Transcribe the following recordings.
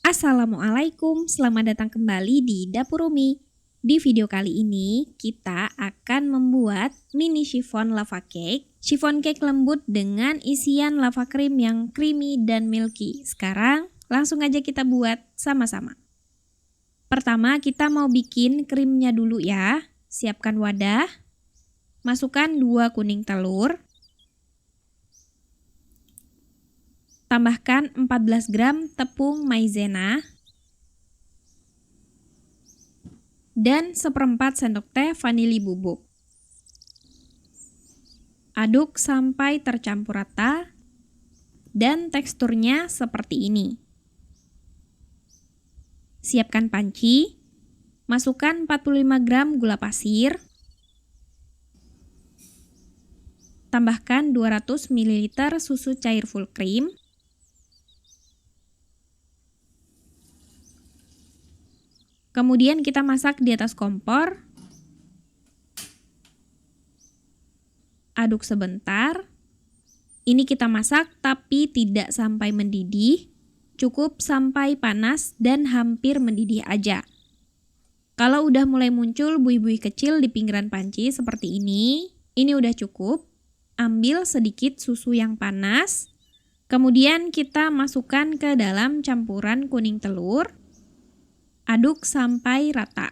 Assalamualaikum, selamat datang kembali di Dapur Umi. Di video kali ini, kita akan membuat mini chiffon lava cake. Chiffon cake lembut dengan isian lava cream yang creamy dan milky. Sekarang, langsung aja kita buat sama-sama. Pertama, kita mau bikin krimnya dulu ya. Siapkan wadah. Masukkan 2 kuning telur. Tambahkan 14 gram tepung maizena dan 1/4 sendok teh vanili bubuk. Aduk sampai tercampur rata dan teksturnya seperti ini. Siapkan panci, masukkan 45 gram gula pasir, tambahkan 200 ml susu cair full cream, kemudian kita masak di atas kompor. Aduk sebentar. Ini kita masak tapi tidak sampai mendidih. Cukup sampai panas dan hampir mendidih aja. Kalau udah mulai muncul buih-buih kecil di pinggiran panci seperti ini udah cukup. Ambil sedikit susu yang panas. Kemudian kita masukkan ke dalam campuran kuning telur. Aduk sampai rata.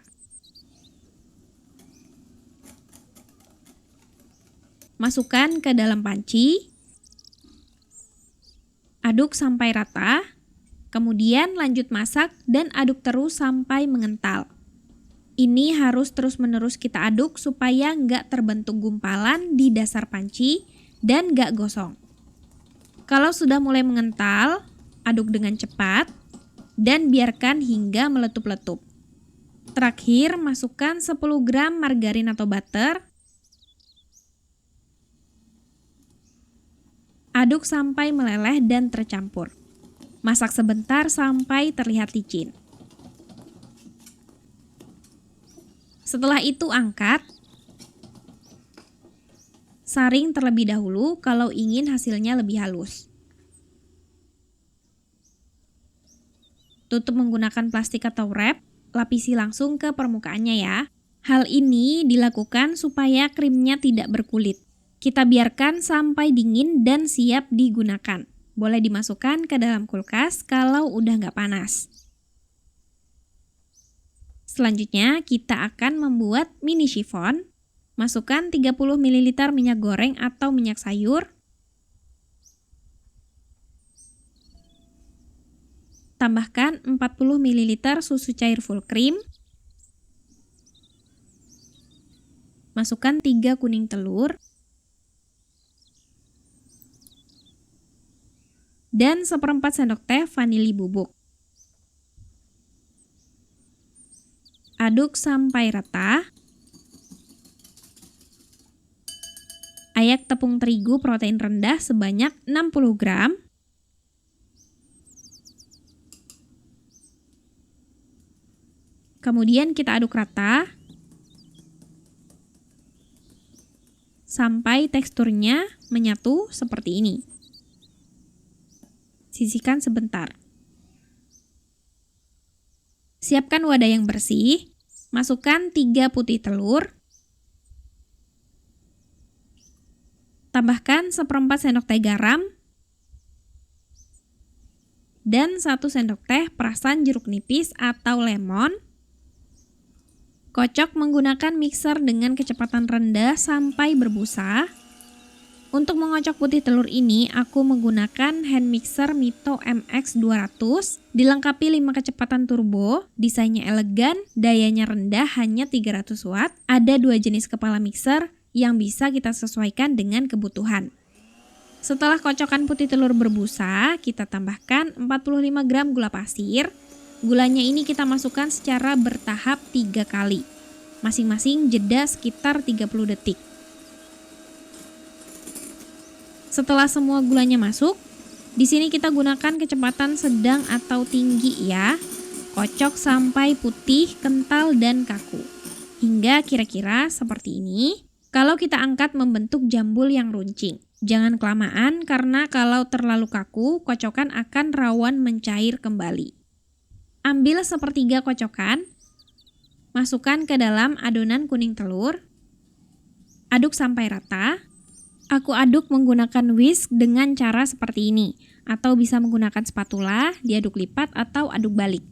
Masukkan ke dalam panci. Aduk sampai rata. Kemudian lanjut masak dan aduk terus sampai mengental. Ini harus terus-menerus kita aduk supaya nggak terbentuk gumpalan di dasar panci dan nggak gosong. Kalau sudah mulai mengental, aduk dengan cepat. Dan biarkan hingga meletup-letup. Terakhir, masukkan 10 gram margarin atau butter. Aduk sampai meleleh dan tercampur. Masak sebentar sampai terlihat licin. Setelah itu angkat. Saring terlebih dahulu kalau ingin hasilnya lebih halus. Tutup menggunakan plastik atau wrap, lapisi langsung ke permukaannya ya. Hal ini dilakukan supaya krimnya tidak berkulit. Kita biarkan sampai dingin dan siap digunakan. Boleh dimasukkan ke dalam kulkas kalau udah nggak panas. Selanjutnya kita akan membuat mini chiffon. Masukkan 30 ml minyak goreng atau minyak sayur. Tambahkan 40 ml susu cair full cream. Masukkan 3 kuning telur. Dan 1/4 sendok teh vanili bubuk. Aduk sampai rata. Ayak tepung terigu protein rendah sebanyak 60 gram. Kemudian kita aduk rata sampai teksturnya menyatu seperti ini. Sisihkan sebentar. Siapkan wadah yang bersih. Masukkan 3 putih telur. Tambahkan 1/4 sendok teh garam. Dan 1 sendok teh perasan jeruk nipis atau lemon. Kocok menggunakan mixer dengan kecepatan rendah sampai berbusa. Untuk mengocok putih telur ini, aku menggunakan hand mixer Mito MX200, dilengkapi 5 kecepatan turbo, desainnya elegan, dayanya rendah hanya 300 watt, ada 2 jenis kepala mixer yang bisa kita sesuaikan dengan kebutuhan. Setelah kocokan putih telur berbusa, kita tambahkan 45 gram gula pasir. Gulanya ini kita masukkan secara bertahap 3 kali. Masing-masing jeda sekitar 30 detik. Setelah semua gulanya masuk, di sini kita gunakan kecepatan sedang atau tinggi ya. Kocok sampai putih, kental, dan kaku. Hingga kira-kira seperti ini. Kalau kita angkat membentuk jambul yang runcing. Jangan kelamaan karena kalau terlalu kaku, kocokan akan rawan mencair kembali. Ambil sepertiga kocokan, masukkan ke dalam adonan kuning telur, aduk sampai rata. Aku aduk menggunakan whisk dengan cara seperti ini, atau bisa menggunakan spatula, diaduk lipat atau aduk balik.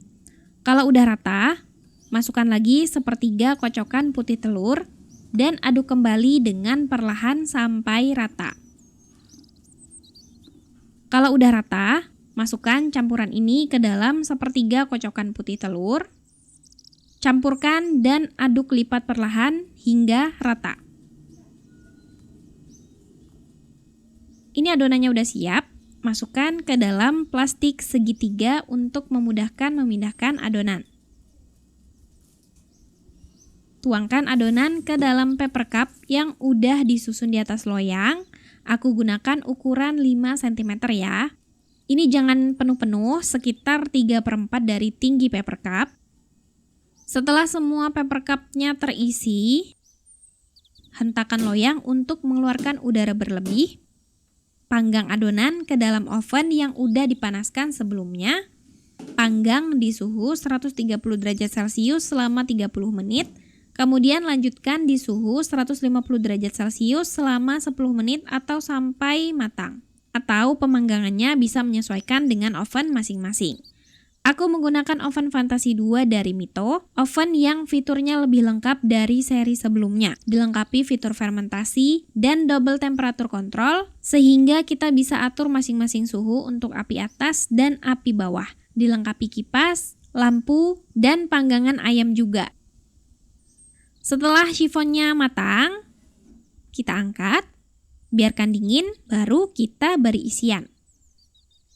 Kalau udah rata, masukkan lagi sepertiga kocokan putih telur dan aduk kembali dengan perlahan sampai rata. Kalau udah rata, masukkan campuran ini ke dalam sepertiga kocokan putih telur. Campurkan dan aduk lipat perlahan hingga rata. Ini adonannya udah siap. Masukkan ke dalam plastik segitiga untuk memudahkan memindahkan adonan. Tuangkan adonan ke dalam paper cup yang udah disusun di atas loyang. Aku gunakan ukuran 5 cm ya. Ini jangan penuh-penuh, sekitar 3/4 dari tinggi paper cup. Setelah semua paper cup-nya terisi, hentakan loyang untuk mengeluarkan udara berlebih. Panggang adonan ke dalam oven yang udah dipanaskan sebelumnya. Panggang di suhu 130 derajat Celcius selama 30 menit. Kemudian lanjutkan di suhu 150 derajat Celcius selama 10 menit atau sampai matang. Atau pemanggangannya bisa menyesuaikan dengan oven masing-masing. Aku menggunakan oven Fantasi 2 dari Mito, oven yang fiturnya lebih lengkap dari seri sebelumnya. Dilengkapi fitur fermentasi dan double temperature control, sehingga kita bisa atur masing-masing suhu untuk api atas dan api bawah. Dilengkapi kipas, lampu, dan panggangan ayam juga. Setelah chiffonnya matang, kita angkat, biarkan dingin, baru kita beri isian.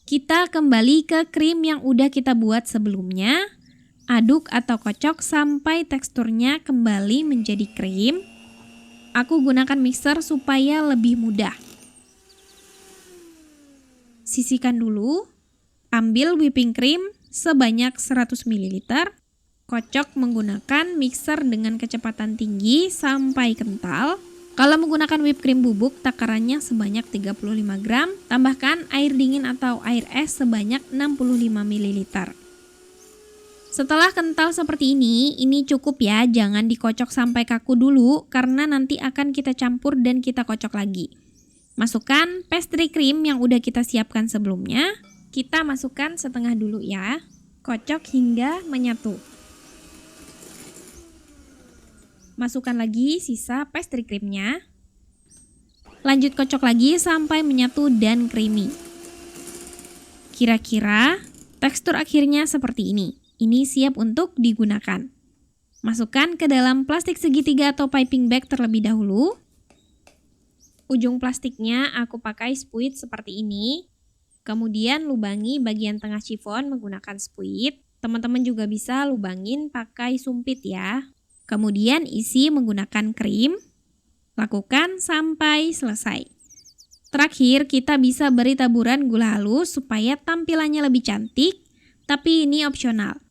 Kita kembali ke krim yang udah kita buat sebelumnya, aduk atau kocok sampai teksturnya kembali menjadi krim. Aku gunakan mixer supaya lebih mudah. Sisihkan dulu, ambil whipping cream sebanyak 100 ml. Kocok menggunakan mixer dengan kecepatan tinggi sampai kental. Kalau menggunakan whipped cream bubuk, takarannya sebanyak 35 gram. Tambahkan air dingin atau air es sebanyak 65 ml. Setelah kental seperti ini cukup ya. Jangan dikocok sampai kaku dulu, karena nanti akan kita campur dan kita kocok lagi. Masukkan pastry cream yang udah kita siapkan sebelumnya. Kita masukkan setengah dulu ya. Kocok hingga menyatu. Masukkan lagi sisa pastry creamnya. Lanjut kocok lagi sampai menyatu dan creamy. Kira-kira tekstur akhirnya seperti ini. Ini siap untuk digunakan. Masukkan ke dalam plastik segitiga atau piping bag terlebih dahulu. Ujung plastiknya aku pakai spuit seperti ini. Kemudian lubangi bagian tengah chiffon menggunakan spuit. Teman-teman juga bisa lubangin pakai sumpit ya. Kemudian isi menggunakan krim. Lakukan sampai selesai. Terakhir kita bisa beri taburan gula halus supaya tampilannya lebih cantik, tapi ini opsional.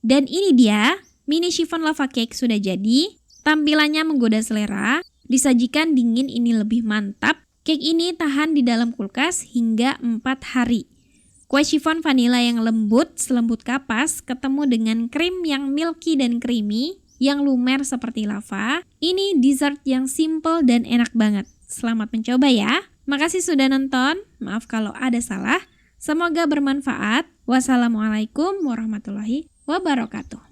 Dan ini dia, mini chiffon lava cake sudah jadi. Tampilannya menggoda selera, disajikan dingin ini lebih mantap. Cake ini tahan di dalam kulkas hingga 4 hari. Kue chiffon vanila yang lembut, selembut kapas, ketemu dengan krim yang milky dan creamy, yang lumer seperti lava. Ini dessert yang simple dan enak banget. Selamat mencoba ya. Makasih sudah nonton. Maaf kalau ada salah. Semoga bermanfaat. Wassalamualaikum warahmatullahi wabarakatuh.